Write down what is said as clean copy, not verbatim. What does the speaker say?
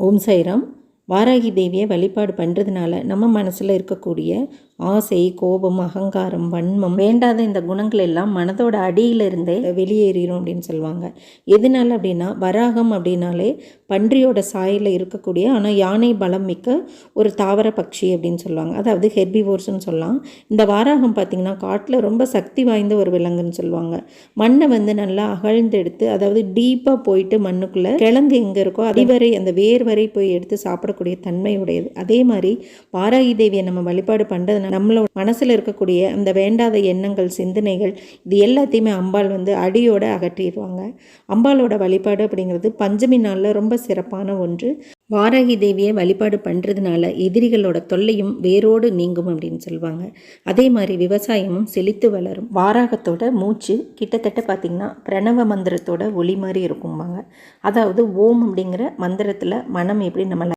ஓம் சாய்ராம். வாராகி தேவியை வழிபாடு பண்ணுறதுனால நம்ம மனசில் இருக்கக்கூடிய ஆசை, கோபம், அகங்காரம், வன்மம், வேண்டாத இந்த குணங்கள் எல்லாம் மனதோட அடியிலிருந்தே வெளியேறிடும் அப்படின்னு சொல்லுவாங்க. எதனால அப்படின்னா, வராகம் அப்படின்னாலே பன்றியோட சாயலில் இருக்கக்கூடிய ஆனால் யானை பலம் மிக்க ஒரு தாவர பட்சி அப்படின்னு சொல்லுவாங்க. அதாவது ஹெர்பிவோர்ஸ்ன்னு சொல்லலாம். இந்த வாராகம் பார்த்திங்கன்னா காட்டில் ரொம்ப சக்தி வாய்ந்த ஒரு விலங்குன்னு சொல்லுவாங்க. மண்ணை நல்லா அகழ்ந்தெடுத்து, அதாவது டீப்பாக போயிட்டு மண்ணுக்குள்ளே கிழங்கு எங்கே இருக்கோ அதுவரை அந்த வேர் வரை போய் எடுத்து சாப்பிடக்கூடிய தன்மை உடையது. அதே மாதிரி வாராகி தேவியை நம்ம வழிபாடு பண்ணுறது நம்மளோட மனசில் இருக்கக்கூடிய அந்த வேண்டாத எண்ணங்கள், சிந்தனைகள், இது எல்லாத்தையுமே அம்பாள் அடியோடு அகற்றிடுவாங்க. அம்பாளோட வழிபாடு அப்படிங்கிறது பஞ்சமி நாளில் ரொம்ப சிறப்பான ஒன்று. வாராகி தேவியை வழிபாடு பண்ணுறதுனால எதிரிகளோட தொல்லையும் வேரோடு நீங்கும் அப்படின்னு சொல்லுவாங்க. அதே மாதிரி விவசாயமும் செழித்து வளரும். வாராகத்தோட மூச்சு கிட்டத்தட்ட பார்த்திங்கன்னா பிரணவ மந்திரத்தோட ஒளி மாதிரி இருக்கும்பாங்க. அதாவது ஓம் அப்படிங்கிற மந்திரத்தில் மனம் எப்படி நம்ம